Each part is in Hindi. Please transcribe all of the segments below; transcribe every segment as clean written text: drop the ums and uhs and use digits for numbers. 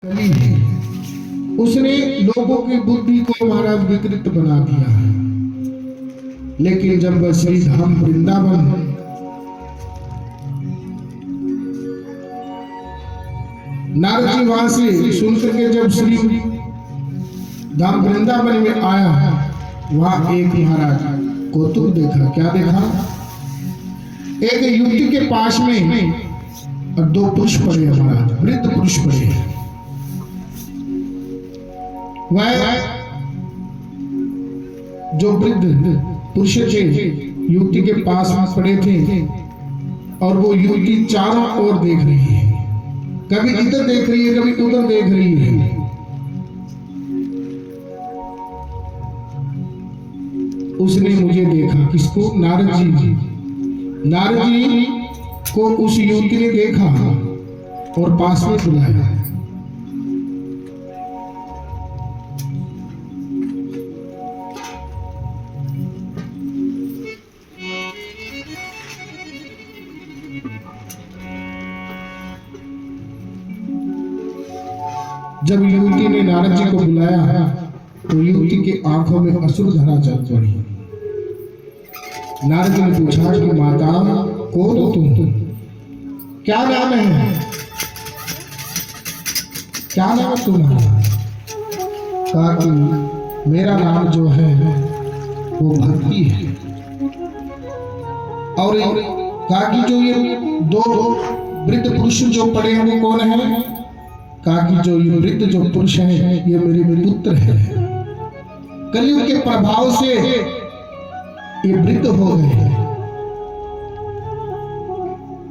कली है, उसने लोगों की बुद्धि को महाराज विकृत बना दिया है। लेकिन जब वह श्री धाम वृंदावन नारद जी वहां से सुनकर के जब श्री धाम वृंदावन में आया, वहां एक महाराज कौतुक देखा। क्या देखा? एक युवती के पास में और दो पुरुष पड़े हैं, महाराज वृद्ध पुरुष पड़े हैं। वह जो वृद्ध पुरुष थे युवती के पास में पड़े थे और वो युवती चारों ओर देख रही है, कभी इधर देख रही है, कभी उधर देख रही है। उसने मुझे देखा, किसको? नारद जी। नारद जी को उस युवती ने देखा और पास में बुलाया। जब युवती ने नारद जी को बुलाया तो युवती की आंखों में अश्रु धारा चल पड़ी। नारद जी ने पूछा कि माता कौन हो तुम? क्या नाम है? क्या नाम तुम्हारा? कहा कि मेरा नाम जो है वो भक्ति है। और कहा कि जो ये दो वृद्ध पुरुष जो पड़े हैं वो कौन है? कहा कि जो ये वृद्ध जो पुरुष है ये मेरे पुत्र है। कलयुग के प्रभाव से ये वृद्ध हो गए हैं।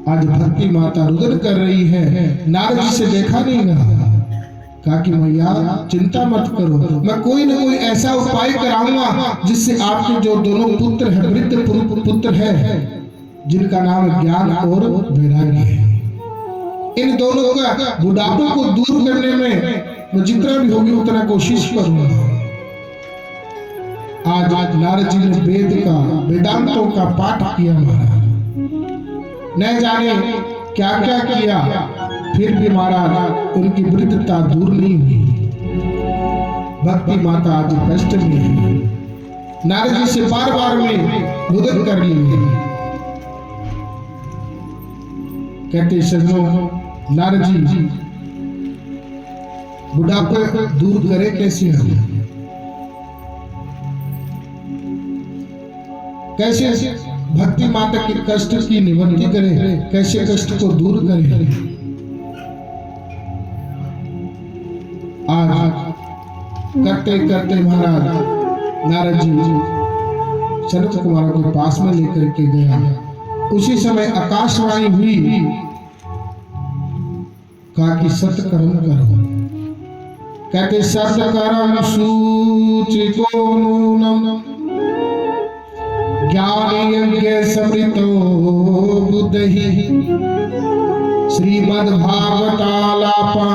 आज भक्ति माता रुदन कर रही है, नारद जी से देखा नहीं गया। कहा कि मैया चिंता मत करो, मैं कोई ना कोई ऐसा उपाय कराऊंगा जिससे आपके जो दोनों पुत्र है, वृद्ध पुत्र है, जिनका नाम ज्ञान और वैराग्य है, इन दोनों का बुढ़ापे को दूर करने में मैं जितना भी होगी उतना कोशिश करूंगा। आज नारद जी ने वेदांतों का पाठ किया महाराज, न जाने क्या क्या किया, फिर भी महाराज उनकी वृद्धता दूर नहीं हुई। भक्ति माता आज कष्ट में है। नारद जी से बार बार में रुदन कर ली। कहते सजनों, नारद जी बुढ़ापे दूर करे कैसे? हम कैसे भक्ति माता के कष्ट की निवृत्ति करें, कैसे कष्ट को दूर करें? आज करते करते महाराज नारद जी शरद कुमार के पास में लेकर के गया। उसी समय आकाशवाणी हुई, कहा कि सत्य कर्म करो। कहते सत्य कर्म सूचितो नूनम ज्ञान यज्ञ समृतो बुद्धि श्रीमद् भागवतालापा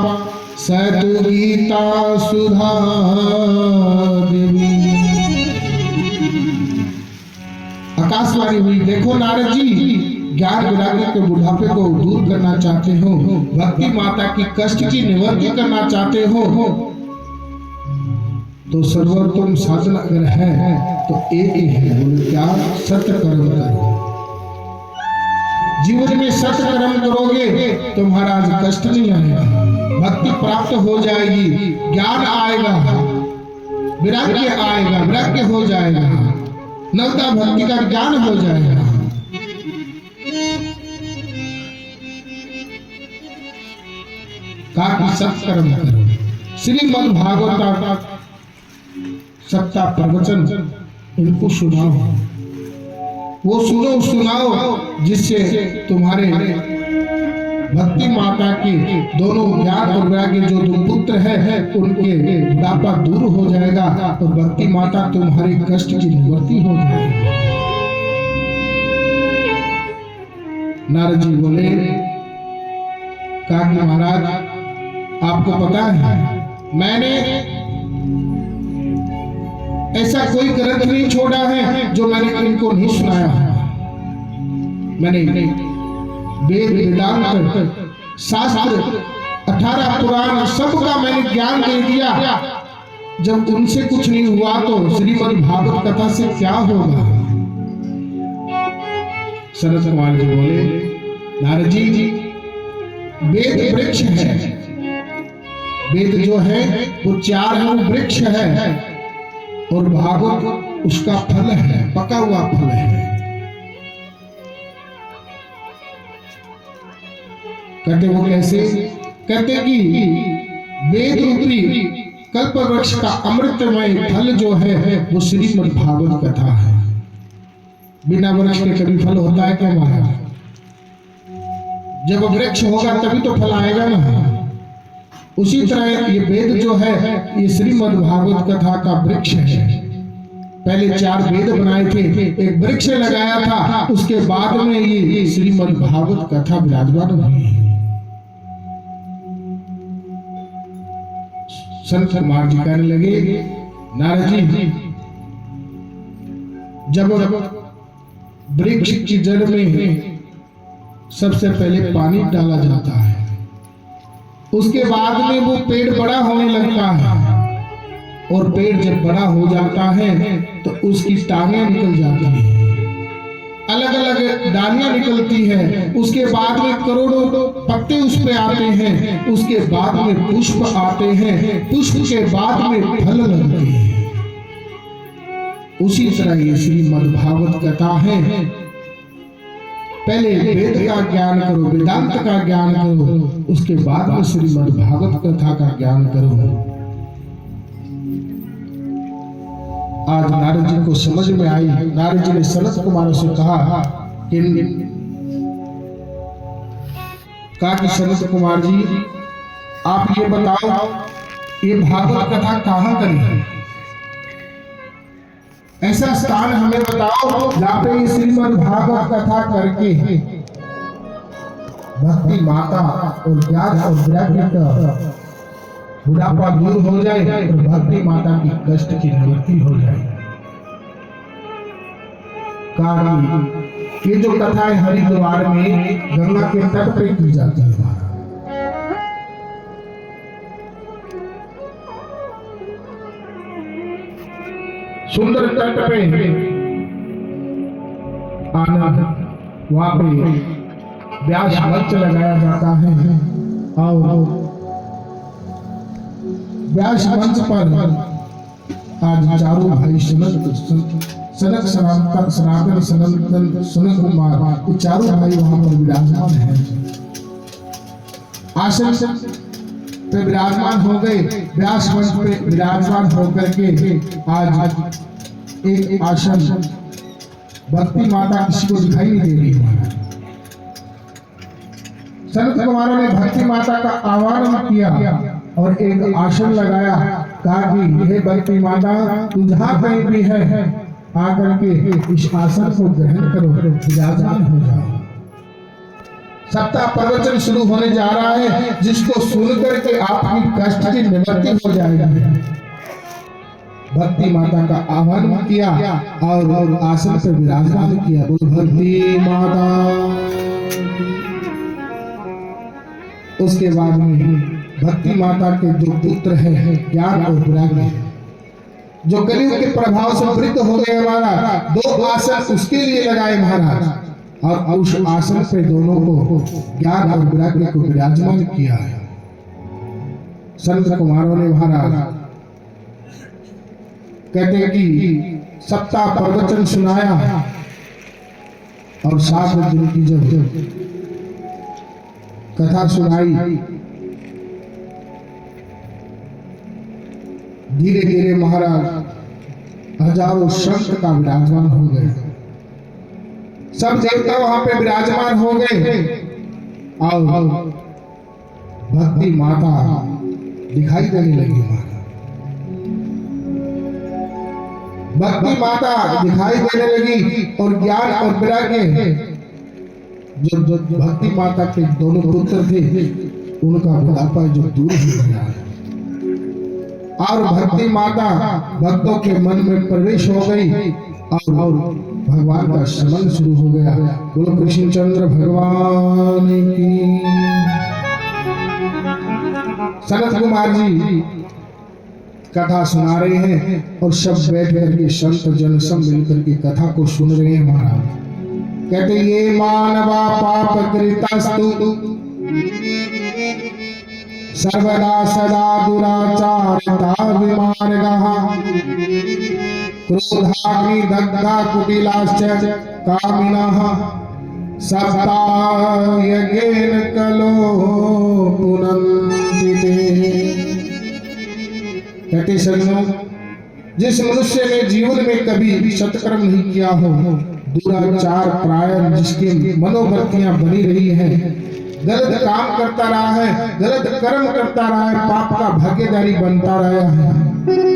सतु गीता सुधा देवी। आकाशवाणी हुई, देखो नारद जी ज्ञान वैराग्य के बुढ़ापे को दूर करना चाहते हो, भक्ति माता की कष्ट की निवृत्ति करना चाहते हो, तो सर्वोत्तम साधन अगर है तो एक ही है। बोले क्या? सत्य कर्म करो। जीवन में सत्य कर्म करोगे तो महाराज कष्ट नहीं आएगा, भक्ति प्राप्त हो जाएगी, ज्ञान आएगा, वैराग्य आएगा, वैराग्य हो जाएगा, नवता भक्ति का ज्ञान हो जाएगा। कहा कि सत्य कर्म करो। श्रीमद् भागवत सत्ता प्रवचन इनको सुनाओ, वो सुनाओ जिससे तुम्हारे भक्ति माता के दोनों ज्ञान और वैराग्य जो दो पुत्र है उनके बुढ़ापा दूर हो जाएगा और भक्ति माता तुम्हारे कष्ट की निवृत्ति हो जाएगी। नारद जी बोले, कहा कि महाराज आपको पता है मैंने ऐसा कोई ग्रंथ नहीं छोड़ा है जो मैंने इनको नहीं सुनाया है। मैंने वेद वेदांत शास्त्र 18 पुराण सबका मैंने ज्ञान दे दिया, जब उनसे कुछ नहीं हुआ तो श्रीमद् भागवत कथा से क्या होगा। सनत कुमार जी बोले, नारद जी, वेद वृक्ष है, वेद जो है वो 4 है, वो वृक्ष है, और भागवत उसका फल है, पका हुआ फल है। कहते वो कैसे? कहते कि वेद रूपी कल्प वृक्ष का अमृतमय फल जो है वो श्रीमद् भागवत कथा है। बिना वृक्ष के कभी फल होता है क्या महाराज? जब वृक्ष होगा तभी तो फल आएगा ना। उसी तरह ये वेद जो है ये श्रीमद् भागवत कथा का वृक्ष है। पहले 4 वेद बनाए थे, एक वृक्ष लगाया था, उसके बाद में ये श्रीमद् भागवत कथा विराजमान हुई। संत कुमार जी कहने लगे, नारद जी, जब वृक्ष की जड़ में सबसे पहले पानी डाला जाता है, उसके बाद में वो पेड़ बड़ा होने लगता है, और पेड़ जब बड़ा हो जाता है तो उसकी टांगें निकल जाती हैं, अलग अलग डालियां निकलती है, उसके बाद में करोड़ों पत्ते उस पे आते हैं, उसके बाद में पुष्प आते हैं, पुष्प के बाद में फल लगते हैं। उसी तरह ये श्रीमद् भागवत कथा है। पहले वेद का ज्ञान करो, वेदांत का ज्ञान करो, उसके बाद में श्रीमद् भागवत कथा का ज्ञान करो। आज नारद जी को समझ में आई। नारद जी ने सनत कुमार से कहा कि सनत कुमार जी, आप ये बताओ, ये भागवत कथा कहाँ करी? ऐसा स्थान हमें बताओ जहाँ पे ये श्रीमद् भागवत कथा करके भक्ति माता और ज्ञान और वैराग्य का बुढ़ापा दूर हो जाए और भक्ति माता की कष्ट की निवृत्ति हो जाए। ये जो कथा है हरिद्वार में गंगा के तट पे की जाती है। सुंदर तट पे आनंद, वहां पे व्यास मंच लगाया जाता है, और व्यास मंच पर आज चारों भाई सनक सनातन सनातन सनत कुमार, ये चारों भाई वहां पर विराजमान हैं। आसन पे विराजमान हो गए, व्यास मंच पे विराजमान होकर के आज एक आसन भक्ति माता किसी को दिखाई नहीं दे रही। संत कुमारों ने भक्ति माता का आह्वान किया और एक आसन लगाया, कहा कि हे भक्ति माता, तू जहाँ कहीं भी है आकर के इस आसन को ग्रहण करो, विराजमान हो जाओ। सप्ताह प्रवचन शुरू होने जा रहा है, जिसको सुनकर के आपकी कष्ट की निवृत्ति हो जाएगी। भक्ति माता का आह्वान किया और आसन पर विराजमान किया। बोल भक्ति माता। उसके बाद में भक्ति माता के जो पुत्र हैं ज्ञान और वैराग्य, जो कलयुग के प्रभाव से वृद्ध हो गए महाराज, 2 आसन उसके लिए लगाए महाराज, और उस आसन पे दोनों को ज्ञान और वैराग्य को विराजमान किया है। संत कुमारों ने महाराज कहते हैं कि सप्ताह प्रवचन सुनाया, और 7 दिन की जब कथा सुनाई, धीरे धीरे महाराज हजारों संत का विराजमान हो गए, सब देवता वहां पे विराजमान हो गए, और भक्ति माता दिखाई देने लगी। भक्ति माता दिखाई देने लगी, और ज्ञान और वैराग्य, जो भक्ति माता के दोनों पुत्र थे, उनका बुढ़ापा जो दूर हो गया, और भक्ति माता भक्तों के मन में प्रवेश हो गई, और भगवान का स्मरण शुरू हो गया। बोलो कृष्णचंद्र भगवान की। सनत कुमार जी कथा सुना रहे हैं और सब बैठ करके संत जन सब मिलकर के कथा को सुन रहे हैं। महाराज कहते ये मानवा पाप कृतस्तु सर्वदा सदा दुराचारता विमार्गः क्रोधाग्नि दग्धा कुटिलाश्च कामिनः सप्ता यज्ञेन कलो पुनन्ति ते। कहते सज्जनों, जिस मनुष्य ने जीवन में कभी सत्कर्म नहीं किया हो, दुराचार प्रायः जिसके मनोवृत्तियां बनी रही हैं, गलत काम करता रहा है, गलत कर्म करता रहा है, पाप का भागीदारी बनता रहा है,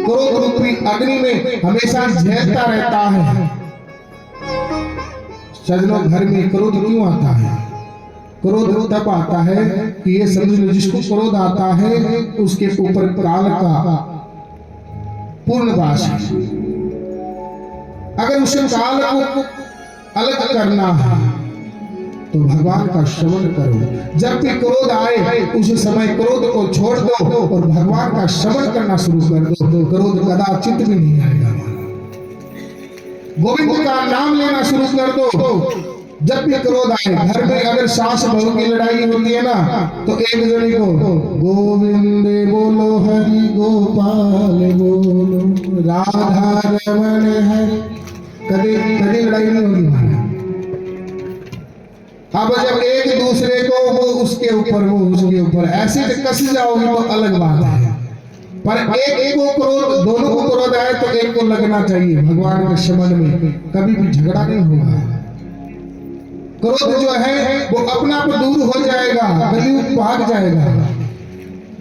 क्रोध रूपी अग्नि में हमेशा झेलता रहता है। सज्जनों, घर में क्रोध क्यों आता है? क्रोध तब आता है कि ये समझ लो, जिसको क्रोध आता है उसके ऊपर काल का पूर्ण वास है। अगर उसे काल को अलग करना है तो भगवान का श्रवण करो। जब भी क्रोध आए उस समय क्रोध को छोड़ दो और भगवान का श्रवण करना शुरू कर दो, क्रोध कदाचित भी नहीं आएगा। गोविंद का नाम लेना शुरू कर दो। जब भी क्रोध आए, घर में अगर सास बहू की लड़ाई होती है ना, तो एक जने को गोविंद बोलो, हरि गोपाल बोलो, राधा रमण हरि, कभी कभी लड़ाई नहीं होगी। अब जब एक दूसरे को वो उसके ऊपर ऐसे कस जाओगे तो अलग बात है, पर एक को क्रोध, दोनों को क्रोध आए तो एक को लगना चाहिए। भगवान के श्रवण में कभी भी झगड़ा नहीं होगा। क्रोध जो है वो अपना आप दूर हो जाएगा, कलयुग भाग जाएगा,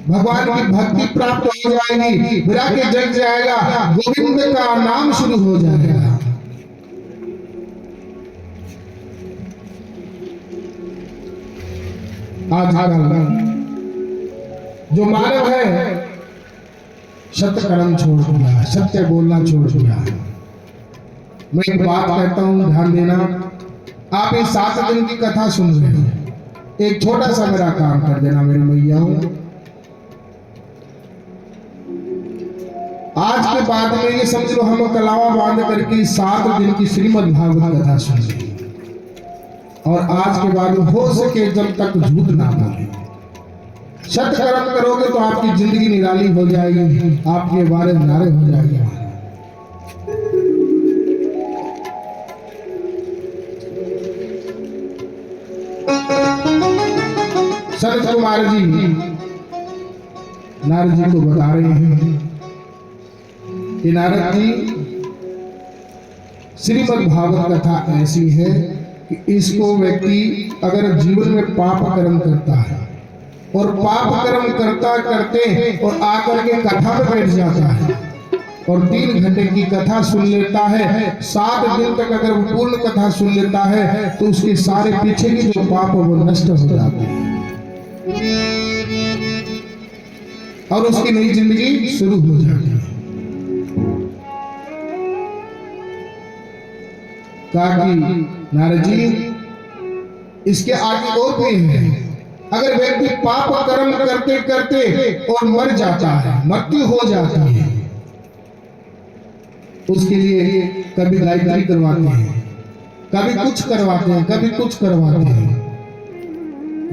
भगवान की भक्ति प्राप्त हो जाएगी, विराग्य जग जाएगा, गोविंद का नाम शुरू हो जाएगा। आज जो मानव है सत्य कर्म छोड़ दिया, सत्य बोलना छोड़ दिया। मैं एक बात कहता हूं, ध्यान देना। आप इस 7 दिन की कथा सुन रहे हो, एक छोटा सा मेरा काम कर देना मेरे मैयाओं। आज के बाद में ये समझ लो हम कलावा बांध करके 7 दिन की श्रीमद् भागवत कथा सुन रहे, और आज के बाद हो सके जब तक झूठ ना बोले, सत्य कर्म करोगे तो आपकी जिंदगी निराली हो जाएगी, आपके बारे नारे हो जाएंगे। सनत कुमार जी नारद जी को बता रहे हैं कि नारद जी, श्रीमद् भागवत कथा ऐसी है कि इसको व्यक्ति अगर जीवन में पाप कर्म करता है और पाप कर्म करता करते और आकर के कथा में बैठ जाता है और 3 घंटे की कथा सुन लेता है, 7 दिन तक अगर वो पूर्ण कथा सुन लेता है तो उसके सारे पीछे के जो पाप है वो नष्ट हो जाते हैं और उसकी नई जिंदगी शुरू हो जाती है। कहा कि नारद जी, इसके आगे और भी है। अगर व्यक्ति पाप कर्म करते करते और मर जाता है, मृत्यु हो जाती है, उसके लिए कभी गायत्री करवाते हैं, कभी कुछ करवाते हैं, कभी कुछ करवाते हैं,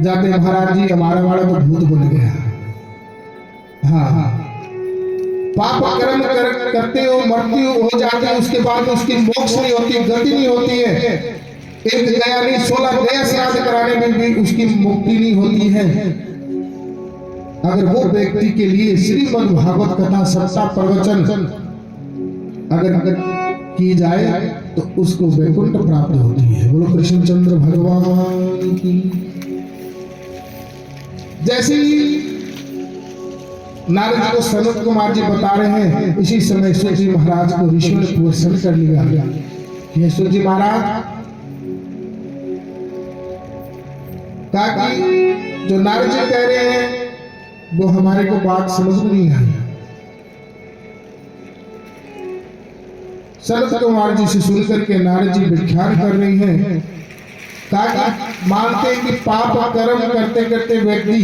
जाते हैं महाराज जी हमारा वाला तो भूत बन गया। हाँ, पाप कर्म करते हो मृत्यु हो जाती है, उसके बाद उसकी मोक्ष नहीं होती, गति नहीं होती है। एक गया नहीं 16 गया श्राद्ध कराने में भी उसकी मुक्ति नहीं होती है। अगर वो व्यक्ति के लिए श्रीमद् भागवत कथा सत्ता प्रवचन अगर की जाए तो उसको वैकुंठ प्राप्त होती है। बोलो कृष्णचंद्र भगवान की। जैसे नारद जी को सनत कुमार जी बता रहे हैं, इसी समय सूत जी महाराज को ऋषि ने प्रश्न कर लिया, ये सूत जी महाराज कहा कि जो नारद जी कह रहे हैं वो हमारे को बात समझ में नहीं आई। सनत कुमार जी से सुनकर के नारद जी व्याख्यान कर रही हैं मानते हैं कि पाप कर्म करते करते व्यक्ति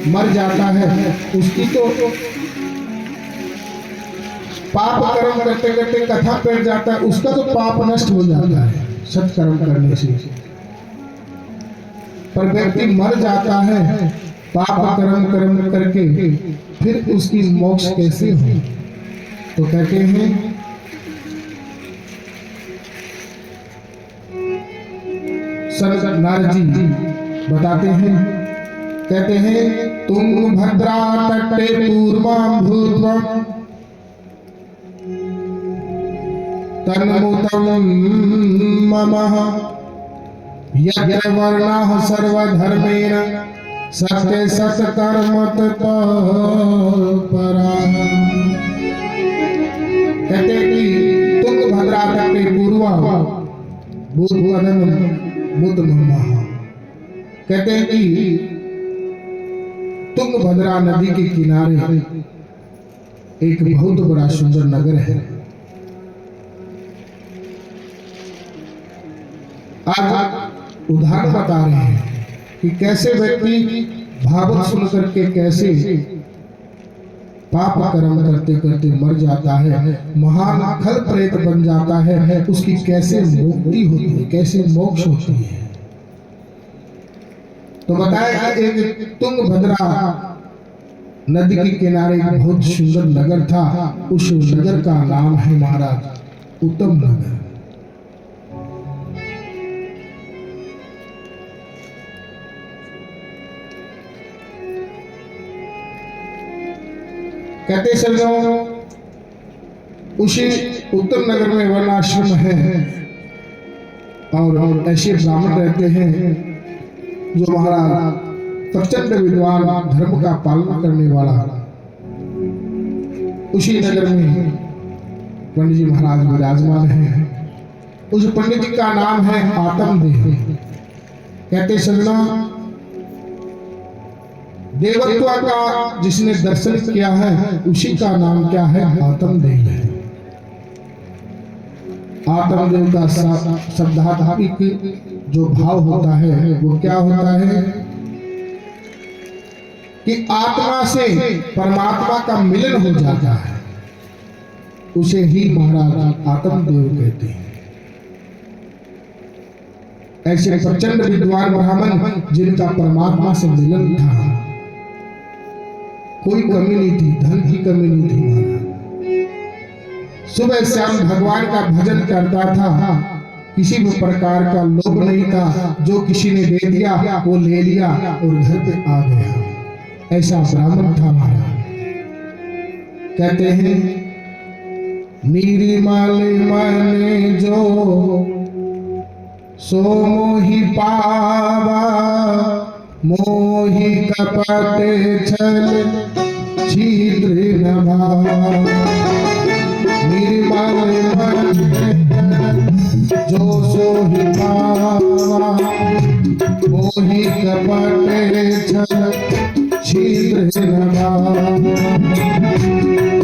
मर जाता है, उसकी तो पाप कर्म करते करते कथा पैठ जाता है, उसका तो पाप नष्ट हो जाता है सत्कर्म करने से। पर व्यक्ति मर जाता है पाप कर्म करके, फिर उसकी मोक्ष कैसे हो? तो कहते हैं संत नारद जी बताते हैं, कहते हैं तुंगभद्रा तटे पूर्वां भूत्वा तन्मुतं ममः यत्र वर्णाः सर्वधर्मेण सत्य सत्कर्मत पराः। कहते हैं कि तुंगभद्रा तटे पूर्वां भूत्वा कहते हैं कि तुंगभद्रा नदी के किनारे एक बहुत बड़ा सुंदर नगर है। आज उदाहरण बता रहे हैं कि कैसे व्यक्ति भागवत सुन करके कैसे पाप कर्म करते करते मर जाता है, महान खल प्रेत बन जाता है, उसकी कैसे मुक्ति होती है, कैसे मोक्ष होती है। तो बताया कि एक तुंगभद्रा नदी के किनारे एक बहुत सुंदर नगर था, उस नगर का नाम है महाराज उत्तम नगर। कहते सज्जनों उसी उत्तम नगर में वर्णाश्रम है और ऐसे ब्राह्मण रहते हैं जो महाराज प्रचंड विद्वान धर्म का पालन करने वाला। उसी नगर में पंडित जी महाराज विराजमान हैं। उस पंडित जी का नाम है आत्मदेव। कहते सज्जनों देवत्व का जिसने दर्शन किया है उसी का नाम क्या है? आत्मदेव है। आत्मदेव का शब्दात्मक जो भाव होता है वो क्या होता है कि आत्मा से परमात्मा का मिलन हो जाता है, उसे ही महाराज आत्मदेव कहते हैं। ऐसे प्रचंड विद्वान ब्राह्मण जिनका परमात्मा से मिलन था, कोई कमी नहीं थी, धन की कमी नहीं थी। महाराज सुबह शाम भगवान का भजन करता था, किसी भी प्रकार का लोभ नहीं था, जो किसी ने दे दिया वो ले लिया और घर पे आ गया। ऐसा ब्राह्मण था महाराज। कहते हैं निर्मल मन जो सो मोहि पावा, मोहि कपट छल छिद्र न भावा। निर्मल मन जो सोहि पावा, मोहि कपट छल छिद्र न भावा।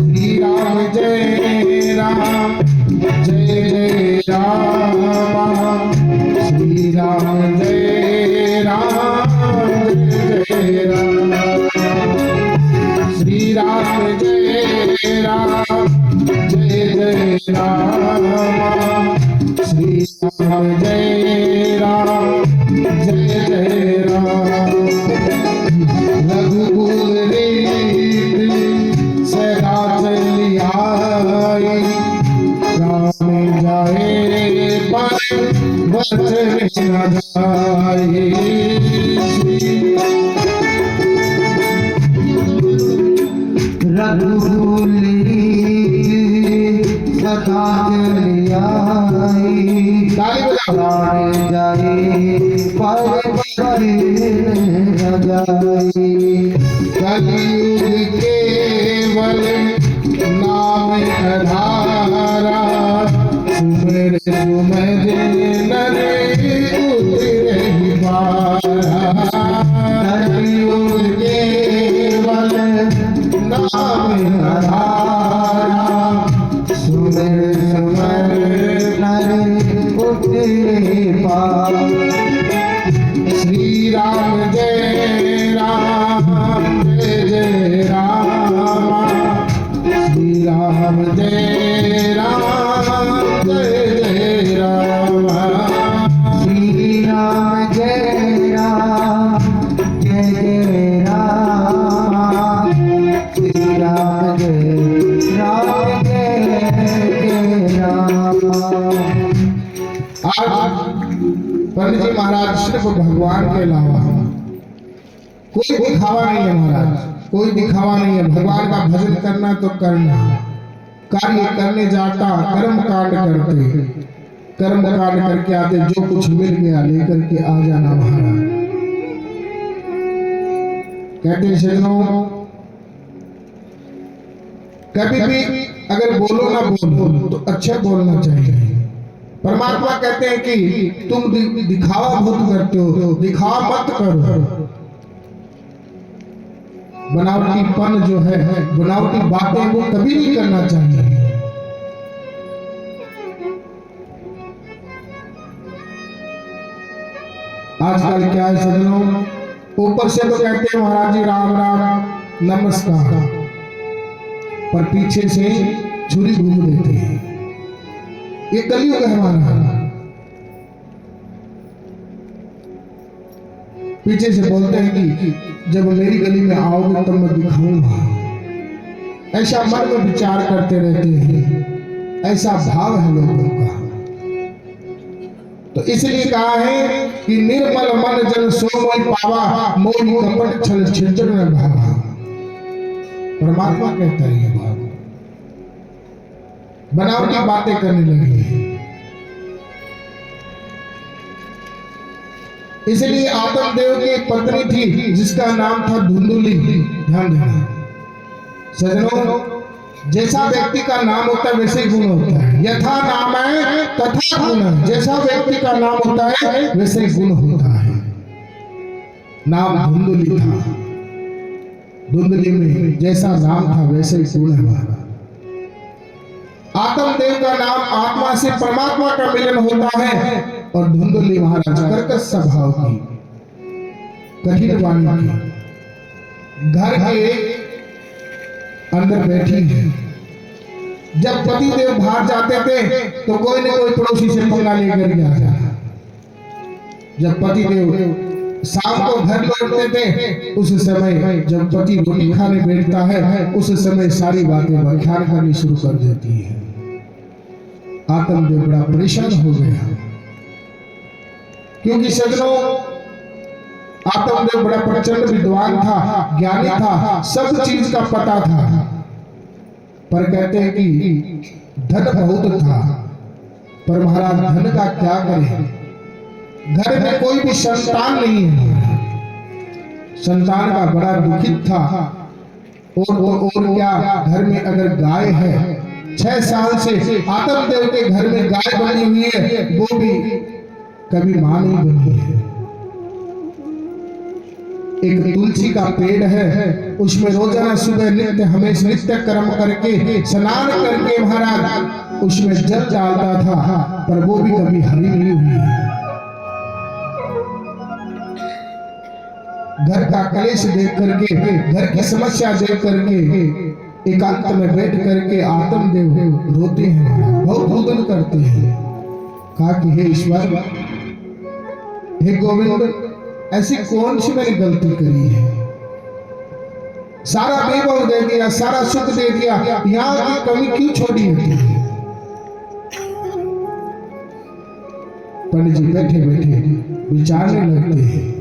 श्री राम जय राम जय जय राम, श्री राम जय राम जय राम, श्री राम जय राम जय जय राम, श्री राम जय राम जय जय राम। रघुकुल रीत सदा चली आई, राम जाए पर वचन न जाए। रघुकुल सदा चली आई, राम जाए पर वचन न जाए। कलयुग केवल नाम आधारा, सुमिर सुमर नर उतरहि पारा। कलयुग केवल नाम आधारा, सुमिर सुमर नर उतरहि पारा। पंडित जी महाराज सिर्फ भगवान के अलावा कोई दिखावा नहीं है महाराज, कोई दिखावा नहीं है। भगवान का भजन करना तो करना, कार्य करने जाता कर्म कांड करते, कर्म कांड करके आते, जो कुछ मिल गया लेकर के आ जाना महाराज। कहते सजनों, कभी भी अगर बोलो ना बोलो तो अच्छा बोलना चाहिए। परमात्मा कहते हैं कि तुम दिखावा बहुत करते हो, दिखावा मत करो। बनावटीपन जो है, बनावटी बातें वो कभी नहीं करना चाहिए। आजकल क्या है सजनों, ऊपर से तो कहते हैं महाराज जी राम राम नमस्कार, पर पीछे से छुरी घूम देते हैं। ये कलयुग है हमारा। पीछे से बोलते हैं कि जब मेरी गली में आओगे तब मैं दिखाऊंगा। ऐसा मन में विचार करते रहते हैं, ऐसा भाव है लोगों का। तो इसलिए कहा है कि निर्मल मन जन सो मोहि पावा, मोहि कपट छल छिद्र न भावा। परमात्मा कहता है ये बात। बनावटी बातें करने लगी है। इसलिए आदम देव की एक पत्नी थी जिसका नाम था धुंधुली। ध्यान देना सजनों, जैसा व्यक्ति का नाम होता है वैसे ही गुण होता है। यथा नाम है तथा गुण, जैसा व्यक्ति का नाम होता है वैसे ही गुण होता है। नाम धुंधुली था, धुंधुली में जैसा नाम था वैसे ही गुण है हमारा। आत्म देव का नाम आत्मा से परमात्मा का मिलन होता है, और धुंधुली महाराज कर्कश स्वभाव की, कठिन वाणी की, घर के अंदर बैठी है। जब पति देव बाहर जाते थे तो कोई न कोई पड़ोसी से पंगा लेकर के आ जाता। जब पति देव शाम को घर लौटते थे, उस समय जब पति रोटी खाने बैठता है, उस समय सारी बातें व्याख्यान करनी शुरू कर देती है। आत्मदेव बड़ा परेशान हो गया, क्योंकि सजनों आत्मदेव बड़ा प्रचंड विद्वान था, ज्ञानी था, सब चीज का पता था। पर कहते हैं कि धन बहुत था, पर महाराज धन का क्या करें, घर में कोई भी संतान नहीं है। संतान का बड़ा दुखित था। और क्या, घर में अगर गाय है, 6 साल से आत्मदेव के घर में गाय बनी हुई है, वो भी कभी मां नहीं बनी है। एक तुलसी का पेड़ है, उसमें रोजाना सुबह नित्य हमेशा नित्य कर्म करके स्नान करके महाराज उसमें जल डालता था, पर वो भी कभी हरी नहीं हुई है। घर का कलेश देख करके, घर की समस्या देख करके एकांत में बैठ करके आत्मदेव रोते हैं, बहुत रुदन करते हैं। कहा कि हे ईश्वर, हे गोविंद, ऐसी कौन सी मैंने गलती करी है? सारा वैभव दे दिया, सारा सुख दे दिया, यहाँ की कमी क्यों छोड़ी है? पंडित जी बैठे बैठे विचारने लगते हैं।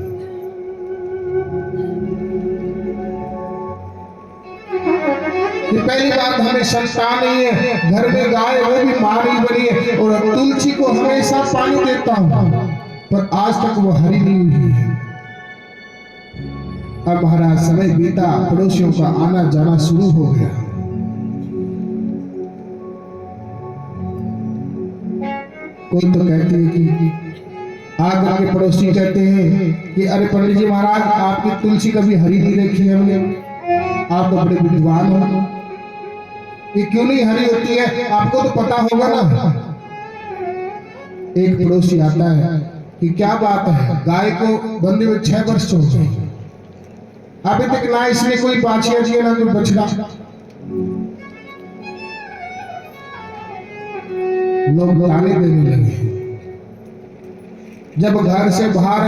कि पहली बात, हमें संतान नहीं है, घर में गाय वो भी मां नहीं बनी है, और तुलसी को हमेशा पानी देता हूं, पर आज तक वो हरी नहीं हुई है। अब महाराज समय बीता, पड़ोसियों का आना जाना शुरू हो गया। कोई तो कहते हैं कि आकर के पड़ोसी कहते हैं कि अरे पंडित जी महाराज, आपकी तुलसी कभी हरी नहीं देखी हमने, आप तो बड़े विद्वान हो, ये क्यों नहीं हरी होती है, आपको तो पता होगा ना। एक पड़ोसी आता है कि क्या बात है, गाय को बंदे में 6 वर्ष हो गए, अभी तक ना इसने कोई बाछिया जी ना कोई बछड़ा। लोग ताने देने लगे। जब घर से बाहर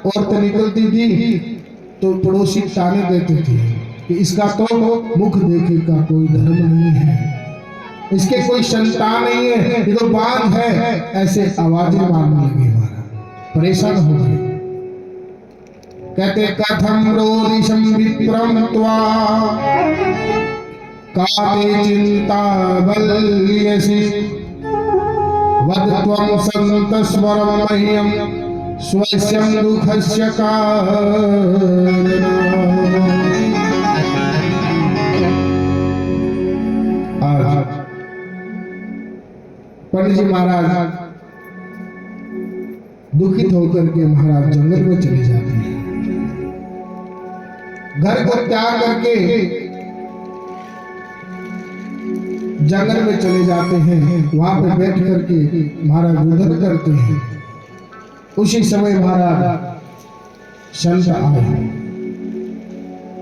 औरत निकलती थी तो पड़ोसी ताने देते थे कि इसका तो मुख देखे का कोई धर्म नहीं है, इसके कोई संतान नहीं है, ये तो बांझ है। ऐसे आवाजें मारने लगे। परेशान हो गए। कहते कथम रोदिशम विप्रम त्वा काते चिंता बल्यसि वद त्वं संतस्वरं मह्यं स्वस्यं दुःखस्य कारणम्। आज पंडित जी महाराज दुखित होकर के महाराज जंगल में चले जाते हैं। घर को त्याग करके जंगल में चले जाते हैं। वहां पर बैठ करके महाराज रुदन करते हैं। उसी समय महाराज संत आए।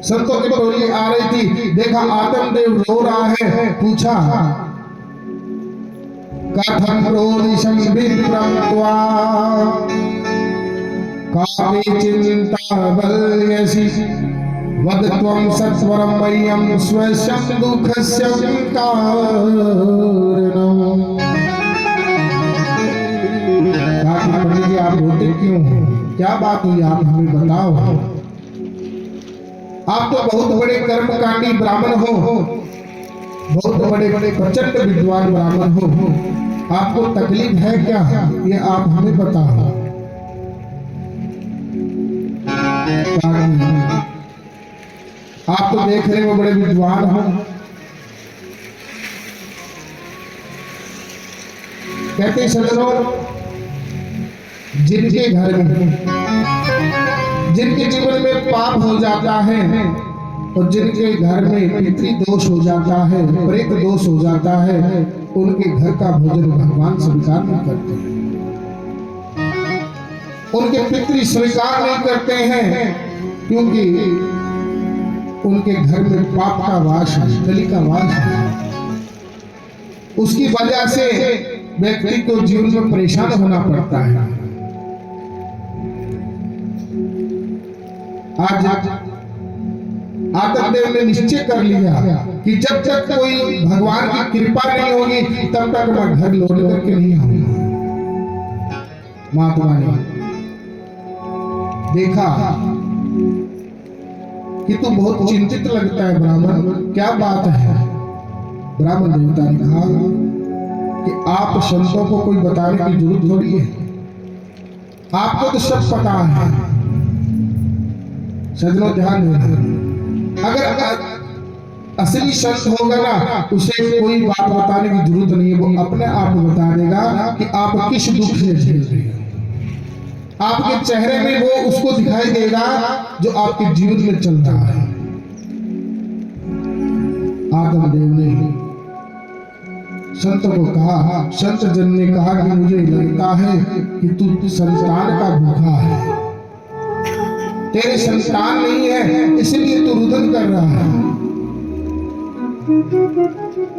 संतों की टोली आ रही थी। देखा आत्मदेव रो रहा है। पूछा कथम रोदिशं विप्रं त्वा काते चिंता बल्यसि वद त्वं सत्वरं मह्यं स्वस्यं दुःखस्य कारणम्। पंडित जी आप रोते क्यों हो? क्या बात हुई आप हमें बताओ। आप तो बहुत बड़े कर्मकांडी ब्राह्मण हो, बहुत बड़े बड़े प्रचंड विद्वान ब्राह्मण हो, आपको तकलीफ है क्या? ये आप हमें बताओ। आप तो देख रहे हो बड़े विद्वान हो। कहते सज्जनों, जिनके घर में, जिनके जीवन में पाप हो जाता है और जिनके घर में पितृ दोष हो जाता है, प्रेत दोष हो जाता है, उनके घर का भोजन भगवान स्वीकार नहीं करते। उनके पितृ स्वीकार नहीं करते हैं क्योंकि उनके घर में पाप का वास है, कली का वास है। उसकी वजह से व्यक्ति को जीवन में परेशान होना पड़ता है। आज आत्मदेव ने निश्चय कर लिया कि जब तक कोई भगवान की कृपा नहीं होगी तब तक मैं घर लौट करके नहीं आऊंगा। महात्मा ने देखा कि तू बहुत चिंतित लगता है ब्राह्मण, क्या बात है? ब्राह्मण देवता ने कहा कि आप संतों को कोई बताने की जरूरत थोड़ी है, आपको तो सब पता है। सज्जनों ध्यान देना, अगर असली संत होगा ना, उसे कोई बात बताने की जरूरत नहीं है, वो अपने आप बता देगा कि आप किस दुख से झेल रहे हो। आपके चेहरे में वो उसको दिखाई देगा जो आपके जीवन में चल रहा है। आत्मदेव ने संत को कहा, संत जन ने कहा कि मुझे लगता है कि तू संतान का भूखा है, तेरे संतान नहीं है इसलिए तू रुदन कर रहा है।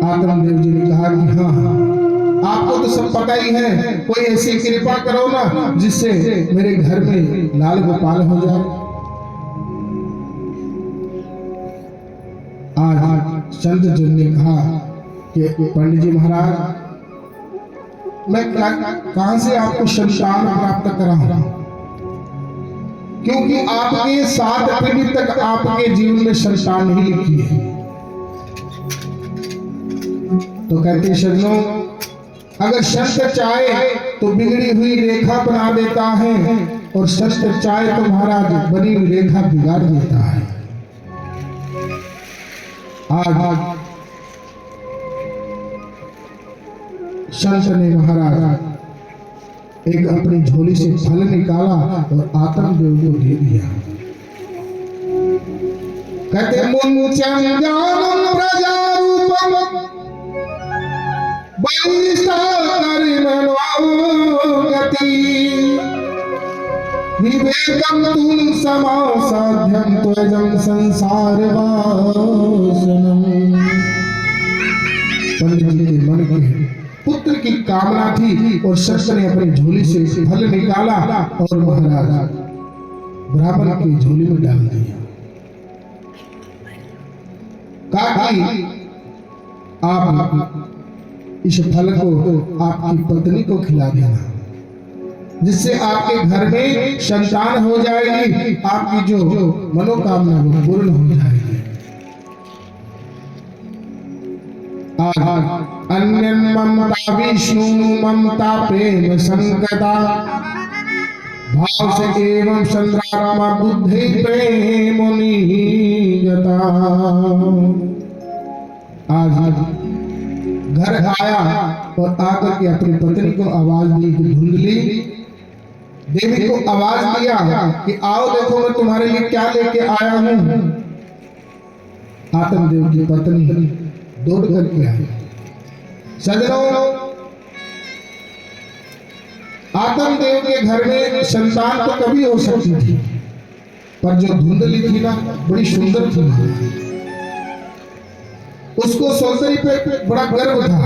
आत्मदेव जी ने कहा कि हाँ, आपको तो सब पता ही है, कोई ऐसी कृपा करो ना जिससे मेरे घर में लाल गोपाल हो जाए। आज संत जन ने कहा कि पंडित जी महाराज, मैं कहां से आपको संतान प्राप्त कराऊं, क्योंकि आपके 7 पीढ़ी तक आपके जीवन में संतान नहीं लिखी है। तो कहते सज्जनों, अगर संत चाहे तो बिगड़ी हुई रेखा बना देता है और संत चाहे तो महाराज बनी हुई रेखा बिगाड़ देता है। आज संत ने महाराज एक अपनी झोली से फल निकाला और आत्मदेव को दे दिया। कहते मुंचम ज्ञानम प्रजारूपम विवेकम तुम समासाध्यम त्वजं संसार वासनम। पंडित जी के मन में पुत्र की कामना थी और संत ने अपनी झोली से फल निकाला और महाराज ब्राह्मण की झोली में डाल दिया। कहा कि आप इस फल को आपकी पत्नी को खिला देना। जिससे आपके घर में संतान हो जाएगी, आपकी जो मनोकामना वो पूर्ण हो जाएगी। अन्य ममता विष्णु ममता प्रेम संकता भाव से एवं चंद्रात्मा बुद्धि प्रेम निगता। आज घर आया और आकर के अपनी पत्नी को आवाज दी कि धुंधली देवी को आवाज दिया कि आओ देखो मैं तुम्हारे लिए क्या लेके आया हूं। आत्मदेव की पत्नी दौड़ करके आई। सजनों, आत्मदेव के घर में संतान तो कभी हो सकती थी, पर जो धुंधली थी ना बड़ी सुंदर थी। उसको सौंदर्य पे बड़ा गर्व था।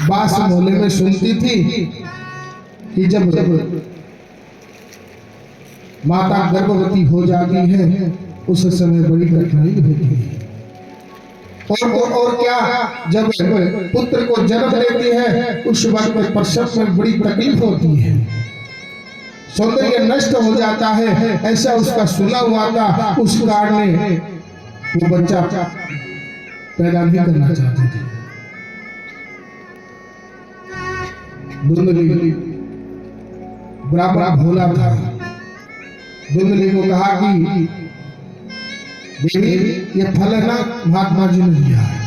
बास मोहल्ले में सुनती थी कि जब माता गर्भवती हो जाती है उस समय बड़ी कठिनाई होती है। और क्या, जब पुत्र को जन्म देती है उस वक्त प्रसव में बड़ी तकलीफ होती है, सौंदर्य नष्ट हो जाता है, ऐसा उसका सुना हुआ था। उस कारण वो बच्चा पैदा नहीं करना चाहती थी। धुंधली ब्राह्मण भोला था। धुंधली को कहा कि देवी ये फल है ना महात्मा जी ने दिया है,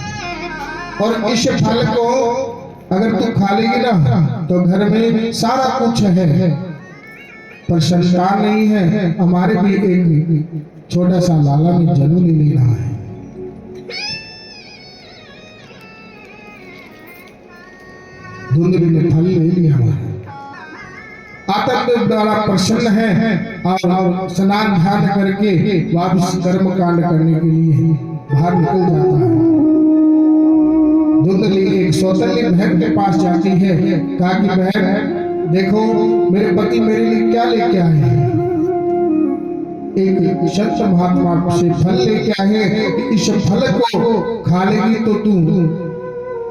और इस फल को अगर तू खा लेगी ना तो घर में सारा कुछ है, पर संतान नहीं है। हमारे भी एक छोटा सा लाला में जन्म ले लेना है। धुंधली ने फल ले लिया। आत्मदेव द्वारा प्रसन्न है और स्नान ध्यान करके वापस कर्म कांड करने के लिए बाहर निकल जाता है। धुंधली एक सौतन्य बहन के पास जाती है। कहा कि बहन देखो मेरे पति मेरे लिए क्या लेके आए हैं। एक संत महात्मा से फल लेके आए हैं, इस फल को खा लेगी तो तू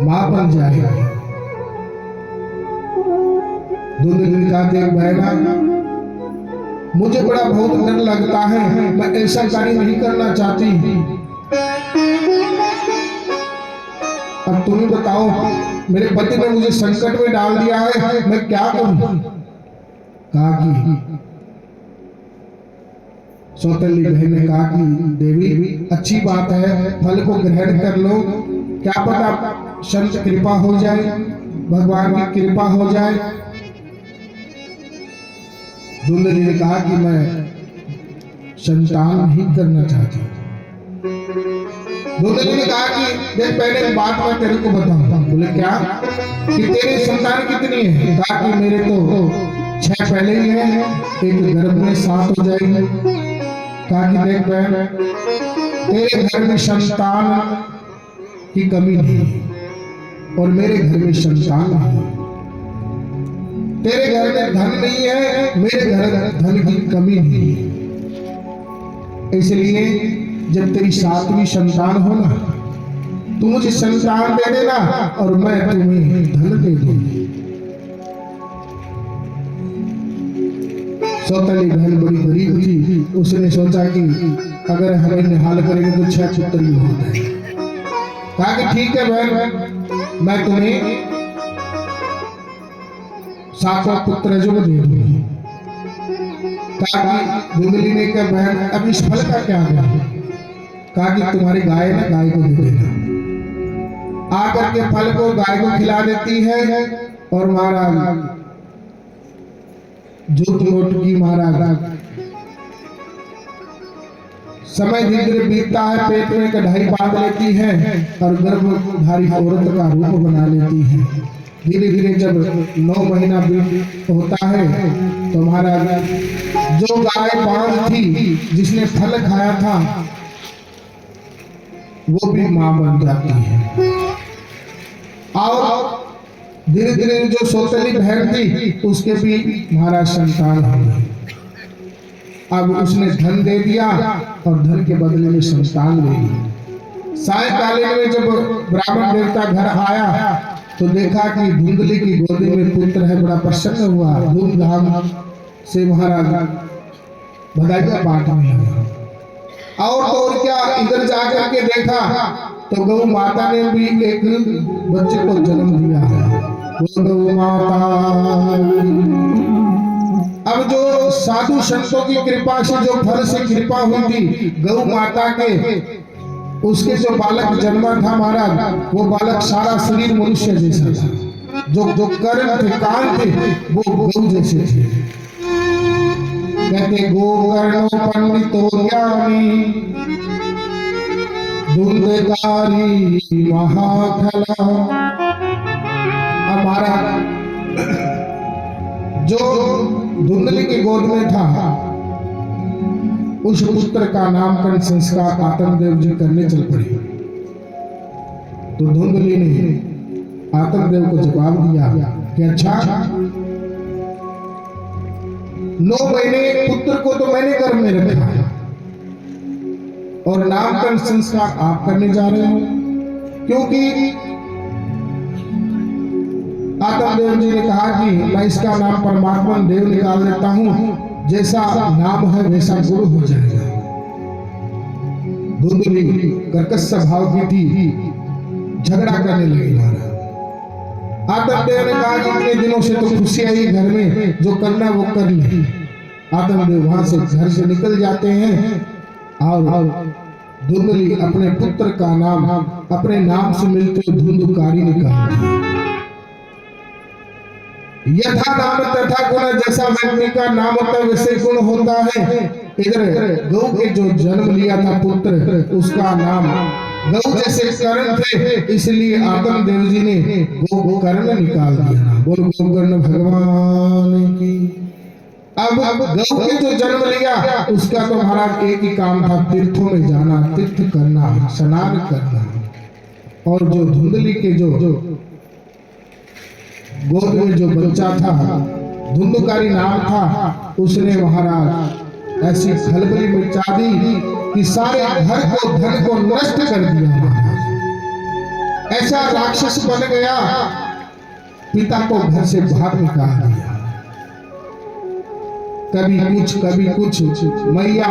मां बन जाएगी। धुंधली का देख बहना मुझे बड़ा बहुत डर लगता है, मैं ऐसा कार्य नहीं करना चाहती। अब तुम ही बताओ, मेरे पति ने मुझे संकट में डाल दिया है, मैं क्या करूं। कहा कि सौतन्य बहन ने कहा कि देवी अच्छी बात है, फल को ग्रहण कर लो, क्या पता संत कृपा हो जाए, भगवान की कृपा हो जाए। धुंधली ने कहा कि मैं संतान नहीं करना चाहती। धुंधली ने कहा कि देख पहले बात मैं तेरे को बताऊंगा। बोले क्या, कि तेरी संतान कितनी है। कहा कि मेरे तो 6 पहले ही है, एक गर्भ में 7 हो जाएगी। कहा कि देख बहन तेरे घर में संतान की कमी नहीं और मेरे घर में संतान नहीं। तेरे घर में धन नहीं है, मेरे घर में धन की कमी नहीं है। इसलिए जब तेरी 7वीं संतान हो ना, तू मुझे संतान दे देना और मैं तुम्हें धन दे दूंगी। सौतन्य बहन बड़ी गरीब थी। उसने सोचा कि अगर हमें निहाल करेंगे तो 6 पुत्र ही होते हैं। कहा कि ठीक है बहन, मैं तुम्हें 7वां पुत्र जो दे दूंगी। धुंधली ने कहा बहन अब इस फल का क्या है। कहा कि तुम्हारी गाय ना, गाय को दे देना। आकर के फल को गाय को खिला देती है और महाराज झूठ मूठ की महाराज समय धीरे धीरे बीतता है, पेट में कढ़ाई बांध लेती है और गर्भधारी औरत का रूप बना लेती है। धीरे धीरे जब 9 महीना बीत होता है तो महाराज जो गाय बांझ थी जिसने फल खाया था वो भी मां बन जाती है। और धीरे धीरे जो सौतेली बहन थी उसके भी महाराज संतान हो गई। अब उसने धन दे दिया और धन के बदले में संतान ले ली। सायंकालीन में जब ब्राह्मण देवता घर आया तो देखा कि धुंधली की गोदी में पुत्र है, बड़ा प्रसन्न हुआ, धूमधाम से महाराज बधाई का पाठ में लगा। और क्या, इधर जाकर के देखा तो गौ माता ने भी एक बच्चे को जन्म दिया है। गौ माता, अब जो साधु संतों की कृपा से जो फल से कृपा हुई थी गौ माता के, उसके जो बालक जन्मा था महाराज, वो बालक सारा शरीर मनुष्य जैसा था, जो कर्म थे कान थे वो गौ जैसे थे। कहते गोकर्णो पंडितो ज्ञानी धुंधकारी महाखला। हमारा जो धुंधली की गोद में था उस पुत्र का नामकरण संस्कार आत्मदेव जी करने चल पड़े। तो धुंधली ने आत्मदेव को जवाब दिया कि अच्छा, 9 महीने पुत्र को तो मैंने गर्भ में रखा और नामकरण संस्कार आप करने जा रहे हो, क्योंकि आत्मदेव जी ने कहा कि मैं इसका नाम परमात्मा देव निकाल देता हूं, जैसा नाम है वैसा गुरु हो जाएगा। धुंधली कर्कश स्वभाव की थी, झगड़ा करने लगी महाराज। आत्मदेव ने कहा कि इतने दिनों से तो खुशी आई घर में, जो करना वो कर ले। आत्मदेव वहां से घर से निकल जाते हैं और धुंधली अपने पुत्र का नाम अपने नाम से मिलते धुंधकारी निकालती। यथा नाम तथा गुण, जैसा व्यक्ति का नाम होता है वैसे गुण होता है। इधर गौ के जो जन्म लिया था पुत्र, उसका नाम गौ जैसे कर्ण थे, इसलिए आत्मदेव जी ने गौ कर्ण निकाल दिया। बोलो गोकर्ण भगवान की। अब गौ के जो जन्म लिया उसका तो महाराज एक ही काम था, तीर्थों में जाना, तीर्थ करना, स्नान करना। और जो धुंधली के जो गोद में जो बच्चा था, धुंधकारी नाम था, उसने महाराज ऐसी खलबली मचा दी कि सारे घर को धन को नष्ट कर दिया महाराज। ऐसा राक्षस बन गया, पिता को घर से बाहर निकाल दिया। कभी कुछ मैया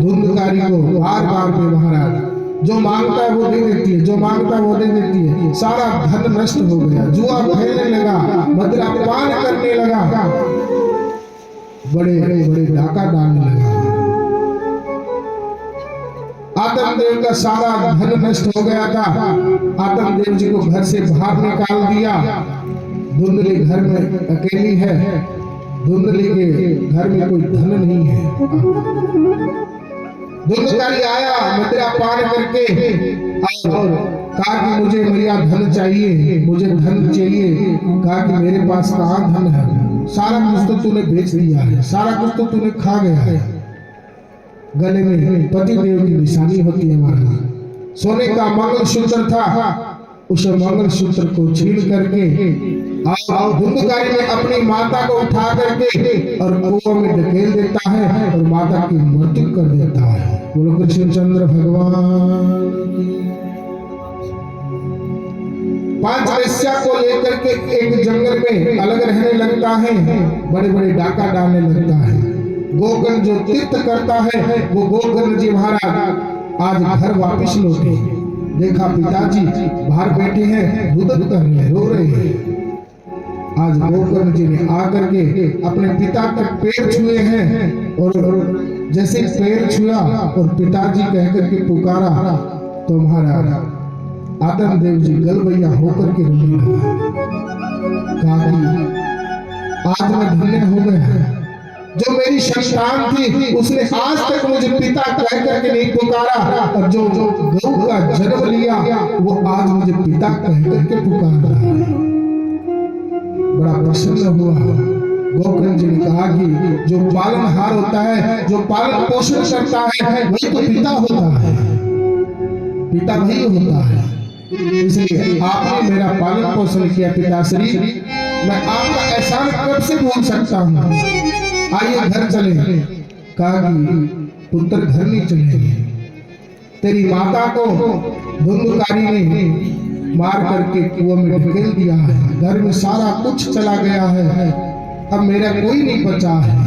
धुंधकारी को बार बार में महाराज जो मांगता है वो दे देती है, जो मांगता है वो दे देती है। सारा धन नष्ट हो गया, जुआ खेलने लगा, मद्यपान करने लगा, बड़े बड़े डाका डालने लगा। आत्मदेव का सारा धन नष्ट हो गया था। आत्मदेव जी को घर से बाहर निकाल दिया। धुंधली घर में अकेली है, धुंधली के घर में कोई धन नहीं है। धुंधकारी आया मद्यपान करके और कहा कि मुझे मैया धन चाहिए, मुझे धन चाहिए। कहा कि मेरे पास कहाँ धन है, सारा कुछ तो तूने बेच दिया है, सारा कुछ तो तूने खा गया है। गले में पति देव की निशानी होती है महाराज। सोने का मंगलसूत्र था, उस मंगलसूत्र को छीन करके और धुंधकारी ने अपनी माता को उठा करके और कुआं में ढकेल देता है और माता की मृत्यु कर देता है। बोलो कृष्णचंद्र भगवान की। 5 वेश्या को लेकर के एक जंगल में अलग रहने लगता है, बड़े बड़े डाका डालने लगता है। गोकर्ण जो तीर्थ करता है वो गोकर्ण जी महाराज आज घर वापिस लौटे। देखा पिताजी बाहर बैठे हैं, रुदन कर रहे, रो रहे हैं। आज गोकर्ण जी ने आकर के अपने पिता के पैर छुए हैं और जैसे पैर छुआ और पिताजी कहकर के पुकारा तो महाराज आत्मदेव जी गलबैया होकर के रोने लगा। कहा आज मैं धन्य हो गया, जो मेरी संतान थी उसने आज तक मुझे पिता कह करके नहीं पुकारा, और जो गौ का जन्म लिया वो आज मुझे पिता कह करके पुकार रहा है। बड़ा प्रसन्न हुआ। गोकर्ण जी ने कहा कि जो पालनहार होता है, जो पालन पोषण करता है, वही तो पिता होता है, पिता वही होता है। इसलिए आपने मेरा पालन पोषण किया पिताश्री, मैं आपका एहसान कब से भूल सकता हूँ। आइए घर चले। कहा कि पुत्र घर नहीं चलेंगे। तेरी माता को धुंधकारी ने मार करके कुआं में ढकेल दिया है। घर में सारा कुछ चला गया है, अब मेरा कोई नहीं बचा है।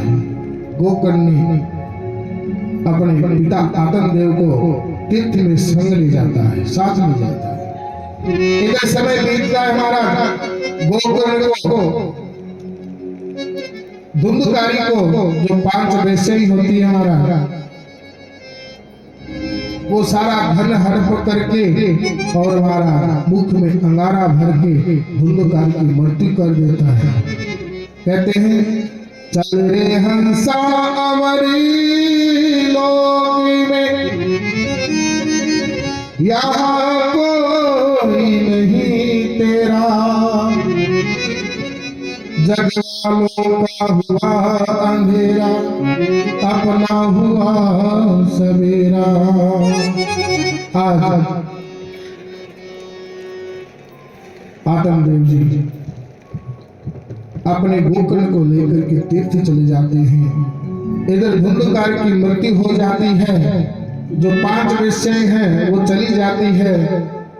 गोकर्ण ने अपने पिता आत्मदेव को तीर्थ में संग ले जाता है, साथ ले जाता है। इधर समय बीतता है महाराज। गोकर्ण को धुंधकारी को, जो 5 वैश्यी होती है महाराज, वो सारा धन हड़प करके और हमारा मुख में अंगारा भर के धुंधकारी की मृत्यु कर देता है। कहते हैं चल रे हंसा अमरी लोक में, यहाँ कोई नहीं तेरा, जग वालों का हुआ अंधेरा, अपना हुआ सवेरा। आज आत्मदेव जी अपने गोकर्ण को लेकर के तीर्थ चले जाते हैं। इधर धुंधकार की मृत्यु हो जाती है, जो 5 वैश्यी हैं वो चली जाती है।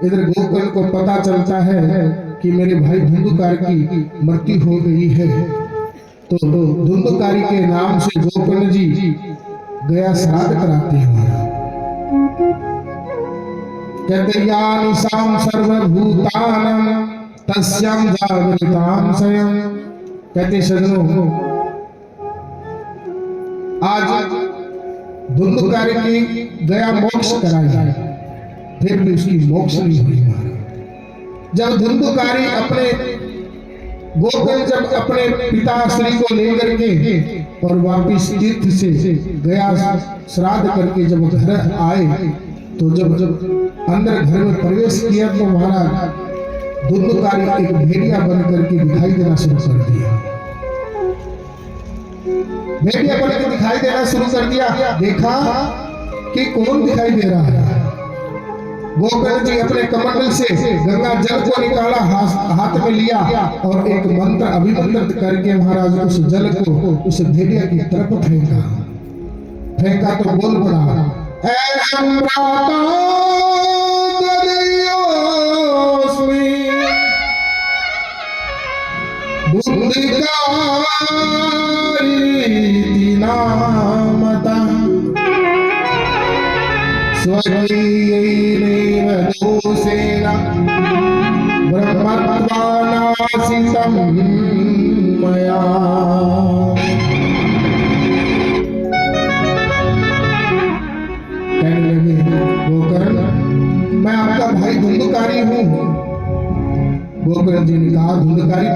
इधर गोकर्ण को पता चलता है कि मेरे भाई धुंधकार की मृत्यु हो गई है, तो धुंधकारी के नाम से गोकर्ण जी गया श्राद्ध कराते हैं। कहते यानि साम सर्वभूतानां तस्यां जागरितां स्वयं। कहते सजनों, आज धुंधकारी की गया मोक्ष कराई जाए, फिर भी उसकी मोक्ष नहीं हुई महाराज। जब धुंधकारी अपने गोकर्ण जब अपने पिता श्री को लेकर के और वापिस तीर्थ से गया श्राद्ध करके जब घर आए, तो जब अंदर घर में प्रवेश किया तो महाराज धुंधकारी एक भेड़िया बन करके दिखाई देना शुरू कर दिया। भेड़िया बन के दिखाई देना शुरू कर दिया। देखा कि कौन दिखाई दे रहा है। गोकर्ण जी अपने कमंडल से गंगा जल को निकाला, हाथ में लिया और एक मंत्र अभिमंत्रित करके महाराज उस जल को उस भेड़िया की तरफ फेंका तो बोल पड़ा, स्वकीयैरेव दोषेण ब्रह्मत्वानासितं मया। कहने लगे गोकर्ण, मैं आपका भाई धुंधकारी हूँ। गोकर्ण जी ने कहा धुंधकारी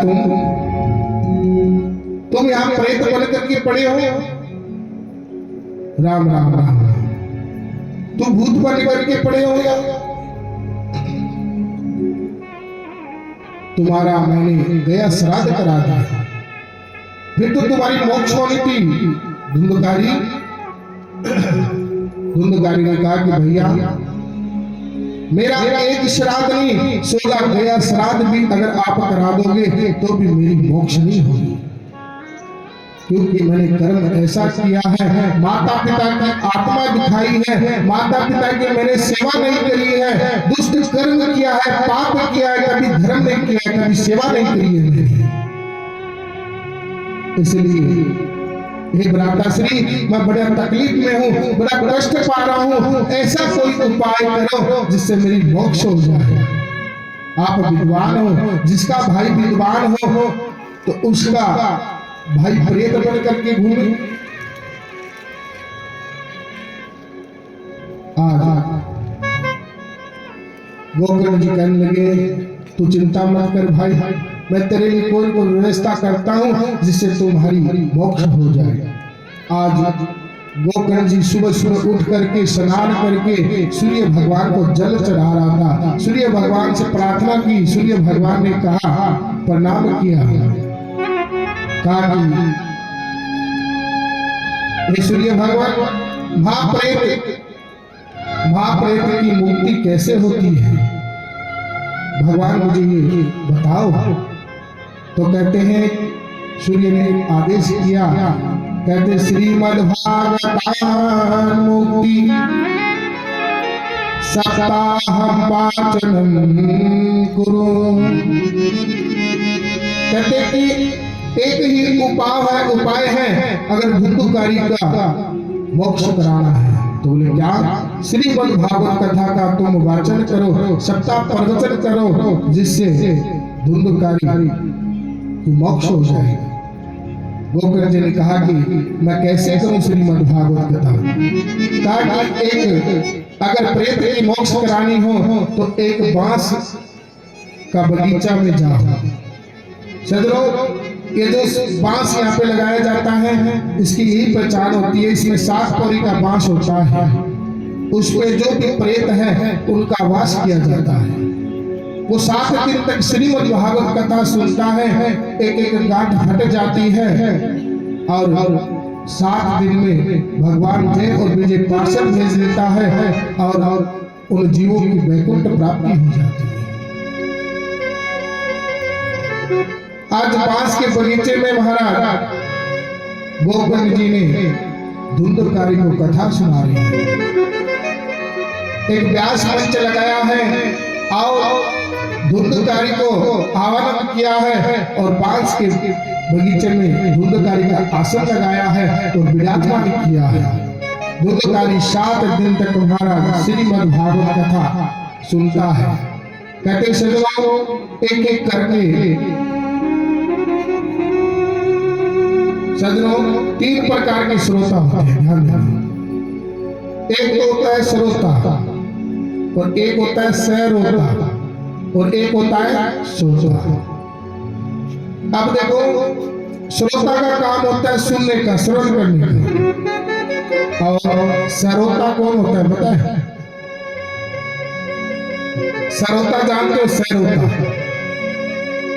तुम यहाँ प्रेत बन करके पड़े हो? राम राम राम, तुम भूत बन करके पड़े हो या? तुम्हारा मैंने गया श्राद्ध करा दिया, फिर तो तुम्हारी मोक्ष होनी थी। धुंधकारी ने कहा कि भैया मेरा एक श्राद्ध नहीं, 16 गया श्राद्ध भी अगर आप करा दोगे तो भी मेरी मोक्ष नहीं होगी, क्योंकि मैंने कर्म ऐसा किया है। माता पिता की आत्मा दिखाई है, माता पिता की मैंने सेवा नहीं करी है, दुष्ट कर्म किया है, पाप किया है, कभी धर्म नहीं किया है, कभी सेवा नहीं करी है मैंने। इसलिए हे भ्राताश्री, मैं बड़ा तकलीफ में हूँ, बड़ा कष्ट पा रहा हूँ, ऐसा कोई उपाय करो जिससे मेरी मोक्ष हो जाए। आप विद्वान हो, जिसका भाई विद्वान हो तो उसका भाई प्रेत बन करके घूमे। गोकर्ण जी कहने लगे तू चिंता मत कर भाई, मैं तेरे लिए कोई व्यवस्था करता हूँ जिससे तुम्हारी मोक्ष हो जाए। आज गोकर्ण जी सुबह सुबह उठ करके स्नान करके सूर्य भगवान को जल चढ़ा रहा था। सूर्य भगवान से प्रार्थना की, सूर्य भगवान ने कहा, प्रणाम किया, कहा कि सूर्य भगवान महाप्रेत की मुक्ति कैसे होती है, भगवान मुझे ये बताओ। तो कहते हैं सूर्य ने आदेश किया, कहते श्रीमद् भागवतान मुक्ति सप्ताह पाचनम कुरु। कहते कि एक ही उपाय है अगर धुंधुकारी का मोक्ष कराना है तो बोले क्या, श्रीमद् भागवत कथा का तुम वाचन करो, सप्ताह प्रवचन करो, जिससे धुंधुकारी की मोक्ष हो जाएगा। गोकर्ण जी ने कहा कि मैं कैसे करूं श्रीमद् भागवत कथा। कहा कि एक अगर प्रेत की मोक्ष करानी हो तो एक बांस का बगीचा में जाओ। सदरो ये जो बांस यहाँ पे लगाया जाता है इसकी यही पहचान होती है, इसमें 7 कौड़ी का बांस होता है, उसमें जो भी प्रेत है उनका वास किया जाता है। वो 7 दिन तक श्रीमद् भागवत कथा सुनता है, एक एक गांठ हट जाती है और 7 दिन में भगवान जय और विजय पार्षद भेज देता है और उन जीवों की वैकुंठ प्राप्ति हो जाती है। आज बांस के बगीचे में महाराज गोकर्ण जी ने धुंधुकारी को कथा सुना रही है। एक व्यास मंच लगाया है और धुंधुकारी को आह्वान किया है और बांस के बगीचे में धुंधुकारी का आसन लगाया है और विराजमान किया है। धुंधुकारी 7 दिन तक महाराज श्रीमद् भागवत कथा सुनता है। कहते सजवाओं एक एक करके सजनों 3 प्रकार के श्रोता होते हैं, ध्यान देना। एक तो होता है श्रोता और एक होता है सरोता और एक होता है श्रोता। अब देखो श्रोता का काम होता है सुनने का, श्रवण करने का, और सरोता कौन होता है पता है? सरोता जानते हो?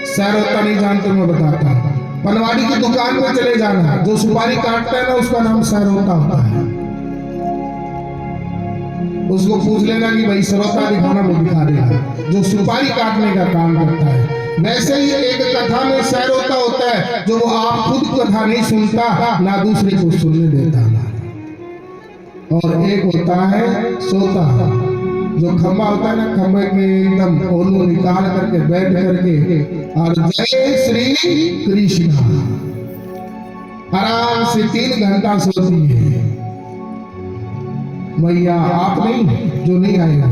सरोता नहीं जानते, मैं बताता हूं। पनवाड़ी की दुकान में चले जाना, जो सुपारी काटता है ना उसका नाम सरोता होता है। उसको पूछ लेना कि भाई सरोता दिखाना, वो दिखा देगा, जो सुपारी काटने का काम करता है। वैसे ही एक कथा में सरोता होता है जो वो आप खुद कथा नहीं सुनता ना दूसरे को सुनने देता, और एक होता है सोता, जो खंबा होता है ना, खंबे के एकदम ओलू निकाल करके बैठ करके और जय श्री कृष्ण आराम से 3 घंटा सोती है। भैया आप नहीं, जो नहीं आएगा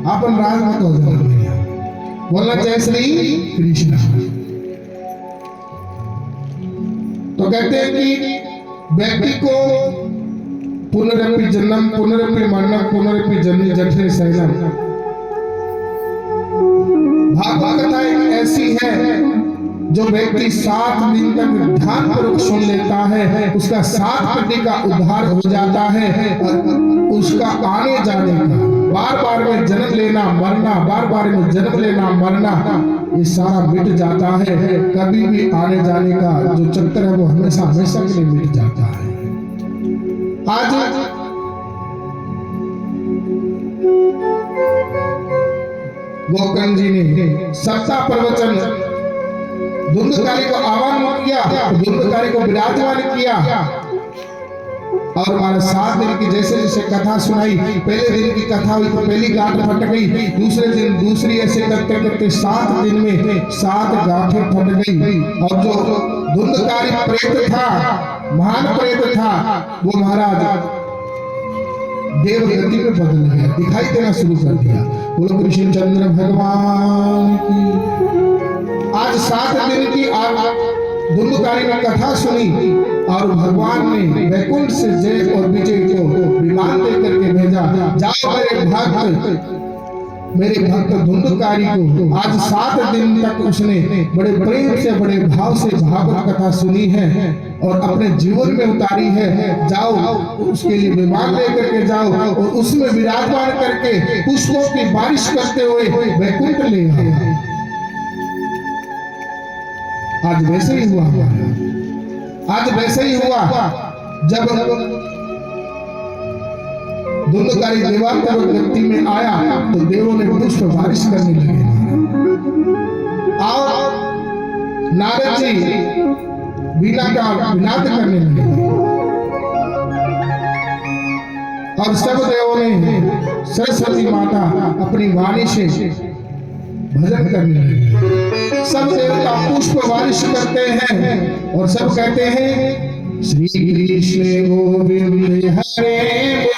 आप नाराज मत हो जाओ भैया, बोलना जय श्री कृष्ण। तो कहते हैं कि व्यक्ति को पुनरपि जन्म पुनरपि मरणम पुनरपि जन्म जठरे शयनम। भागवत कथा एक ऐसी है जो व्यक्ति 7 दिन तक ध्यान पूर्वक सुन लेता है, उसका 7 पट्टी का उद्धार हो जाता है और उसका आने जाने का, बार बार में जन्म लेना मरना, बार बार में जन्म लेना मरना, ये सारा मिट जाता है। कभी भी आने जाने का जो चक्कर है वो हमेशा हमेशा के लिए मिट जाता है। आज गोकर्ण जी ने सप्ताह प्रवचन धुंधुकारी को आह्वान किया, धुंधुकारी को विराजमान किया और हमारे 7 दिन की जैसे जैसे कथा सुनाई। पहले दिन की कथा हुई तो पहली गांठ फट गई, दूसरे दिन दूसरी, ऐसे करते करते 7 दिन में 7 गांठें फट गई। और जो धुंधुकारी प्रेत था, महान प्रेत था, वो महाराज देवगति में बदल गया, दिखाई देना शुरू कर दिया। बोलो कृष्णचंद्र भगवान की। आज 7 दिन की धुंधुकारी ने कथा सुनी और भगवान ने वैकुंठ से जय और विजय को विमान दे करके भेजा, जाओ मेरे भक्त धुंधुकारी को। आज 7 दिन तक उसने बड़े प्रेम से बड़े भाव से भागवत कथा सुनी है और अपने जीवन में उतारी है। जाओ उसके लिए विमान लेकर के जाओ और उसमें विराजमान करके पुष्पों की बारिश करते हुए वैकुंठ ले आओ। आज वैसे ही हुआ, आज वैसे ही हुआ। जब धुंधुकारी देवांतर गति में आया तो देवों ने पुष्प बारिश करने लगे और नारद जी वीणा का विनाद करने लगे और सब देवों ने सरस्वती माता अपनी वाणी से भजन करने लगे। सब देवता पुष्प बारिश करते हैं और सब कहते हैं श्री कृष्ण गोविंद हरे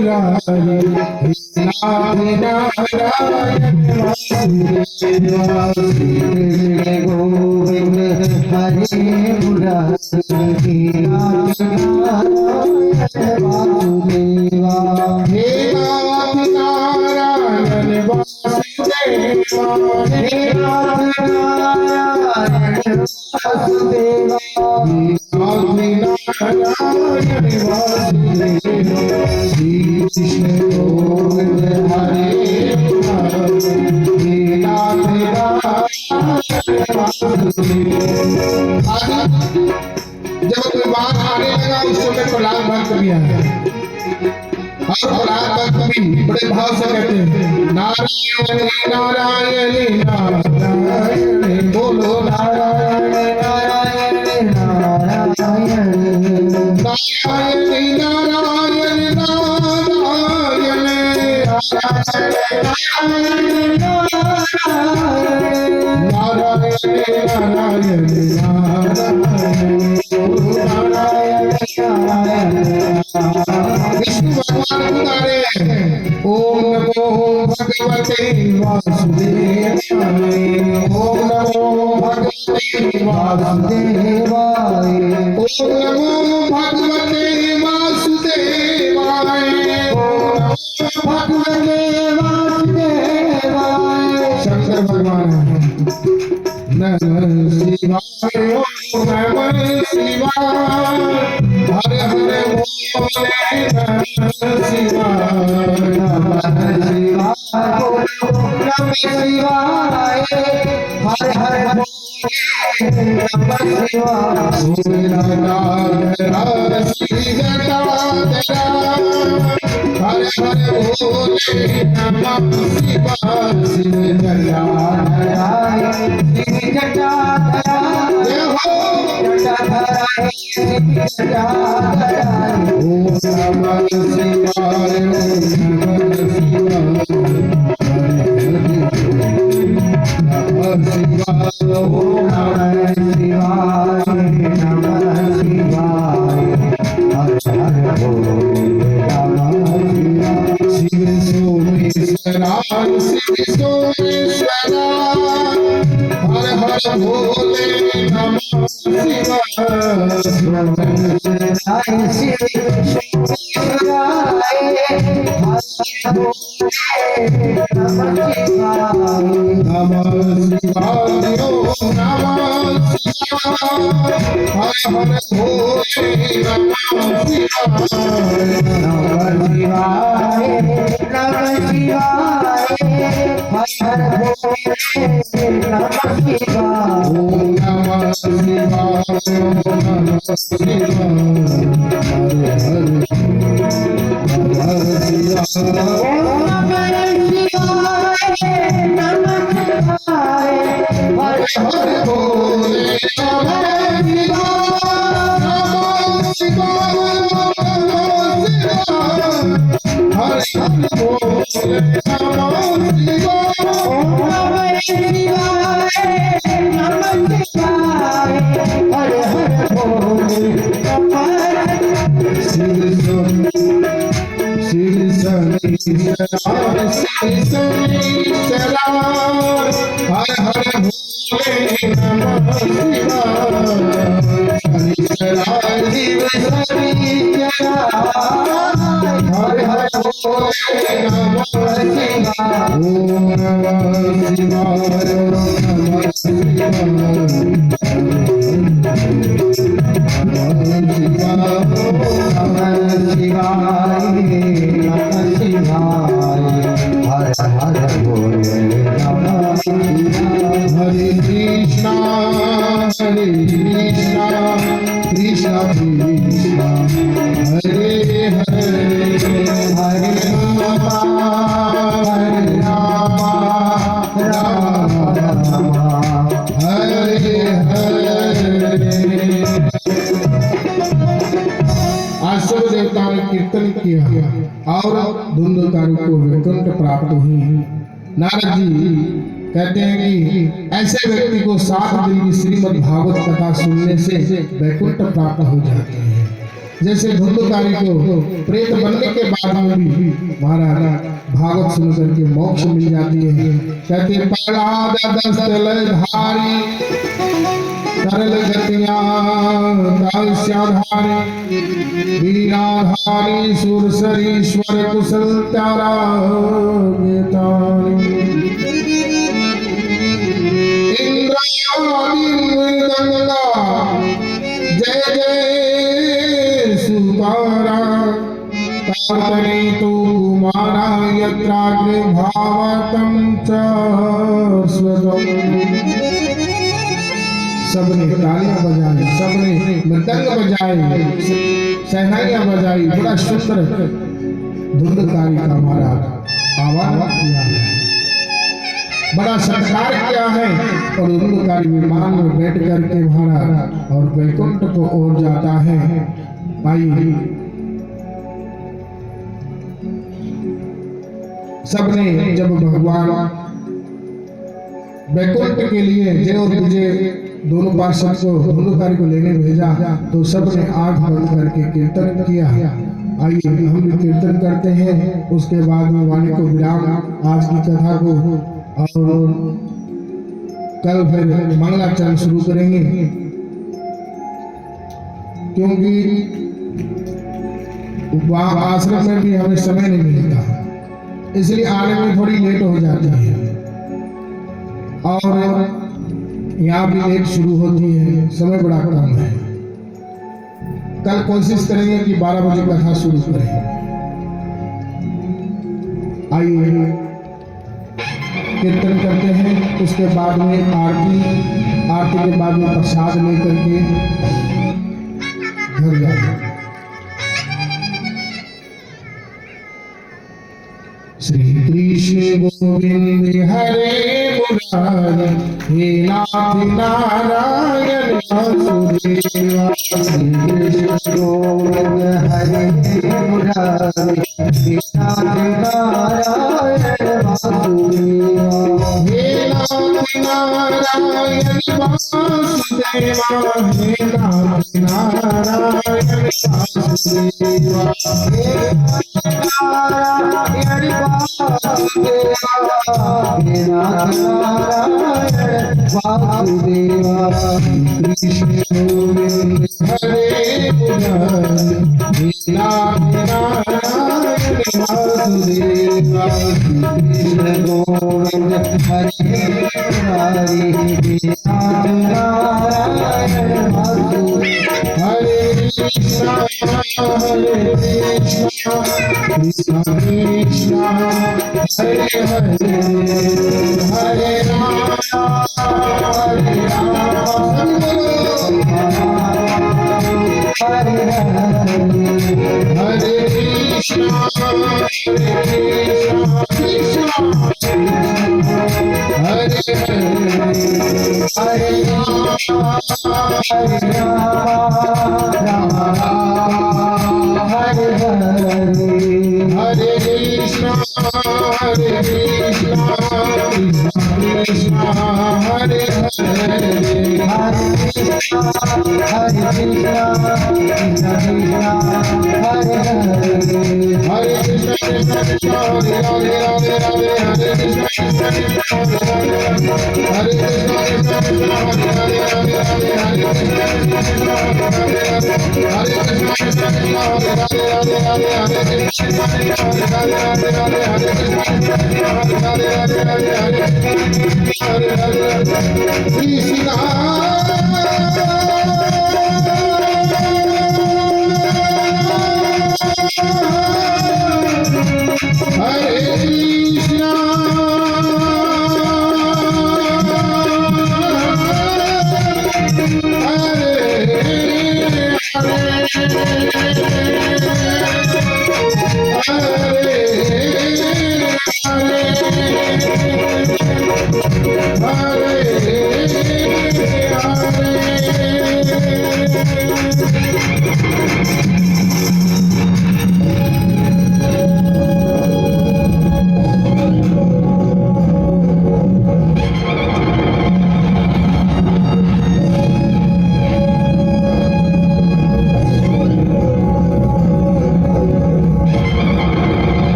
मुरारी नाथ नारायण वासुदेव। श्री कृष्ण गोविंद हरे मुरारी नाथ नारायण वासुदेव। हे नाथ नारायण वासुदेव। हे नाथ नारायण वासुदेव। नारायण वासुदेव। श्री कृष्ण गोविंद हरे मुरारी नाथ नारायण वासुदेव। जब कोई बात आने लगा उस समय प्रहलाद भक्त भी आया और प्रहलाद भक्त भी बड़े भाव से कहते हैं नारायण नारायण नारायण बोलो नारायण नारायण नारायण नारायण नारायण नारायण विष्णु भगवान पुकारे ओम नमो भगवते वासुदेवाय। ओम नमो भगवते वासुदेवाय। ओम नमो भगवते वासुदेवाय। ओम भगवते वासुदेवाय। शंकर भगवान नमः शिवाय ओम नमः शिवाय। हरे हरे बोले नमः शिवाय नमः शिवाय नमः शिवाय। हरे हरे बोले नमः शिवाय। श्री गदाधर श्री गदाधर। हरे हरे बोले नमः शिवाय। श्री गदाधर श्री गदाधर। जय हो गदाधर श्री गदाधर। ओम नमः शिवाय ओम नमः शिवाय। नमः शिवाय ओम नमः शिवाय नमः शिवाय। हरे हरे बोले नमः शिवाय। शिव सोमेश्वरा शिव सोमेश्वरा। हर हर भोले नमः शिवाय। और नारद जी कहते हैं कि ऐसे व्यक्ति को 7 दिन की श्रीमद् भागवत कथा सुनने से वैकुंठ प्राप्त हो जाते हैं। जैसे धुंधकारी को प्रेत बनने के बाद में भी महाराज भागवत सुन करके मोक्ष मिल जाती है। कहते प्रहलाद दस्तल धारी तरल गतियां दास्याधारी वीराधारी सुरसरीश्वर कुशल तारा जय जय सुतारा तारतने तो कुमारा यत्राग्रे भावतम च स्वदम। सबने तालियां बजाई, सबने मृदंग बजाए, सहनाइयां बजाई, बड़ा सुंदर धुंधकारी का महाराज आवाज किया है, बड़ा सत्कार किया है और धुंधकारी विमान में बैठ करके महाराज और वैकुंठ को ओर जाता है। आइए सबने जब भगवान वैकुंठ के लिए जय और विजय दोनों पार्षद को धुंधकारी को लेने भेजा तो सबने आंख बंद करके कीर्तन किया। आइए हम भी कीर्तन करते हैं, उसके बाद में वाणी को विराम आज की कथा को और कल फिर मंगलाचरण शुरू करेंगे, क्योंकि वहाँ आश्रम में भी हमें समय नहीं मिलता, इसलिए आने में थोड़ी लेट हो जाती है और यहाँ भी लेट शुरू होती है, समय बड़ा कम है। कल कोशिश करेंगे कि 12 बजे कथा शुरू करें। आइए कीर्तन करते हैं, उसके बाद में आरती के बाद में प्रसाद लेकर के घर जाएंगे। श्री कृष्ण गोविंद हरे मुरारी, हे नाथ नारायण वासुदेवा। श्री कृष्ण गोविंद हरे मुरारी, हे नाथ नारायण वासुदेवा। हे नाथ नारायण वासुदेवा, हे नाथ नारायण वासुदेवा। वासुदेवा कृष्ण गोविंद हरे मुरारी, हे नाथ नारायण वासुदेवा। कृष्ण गोविंद हरे मुरारी, हे नाथ नारायण वासुदेवा। हरे कृष्ण कृष्ण कृष्ण हरे हरे, हरे राम हरे राम, हरे हरे कृष्ण कृष्ण हरे हरे, हरे राम राम हरे हरे, हरे कृष्ण कृष्ण कृष्ण हरे हरे, हरे कृष्ण कृष्ण कृष्ण हरे हरे, हरे कृष्ण कृष्ण कृष्ण हरे राधे राधे राधे, हरे कृष्ण कृष्ण कृष्ण हरे कृष्ण कृष्ण हरे राधे राधे राधे, हरे कृष्ण कृष्ण हरे राधे राधे राधे, हरे कृष्ण कृष्ण हरे राधे राधे राधे, हरे कृष्ण कृष्ण हरे राधे राधे राधे, हरे कृष्ण हरे हरे कृष्ण हरे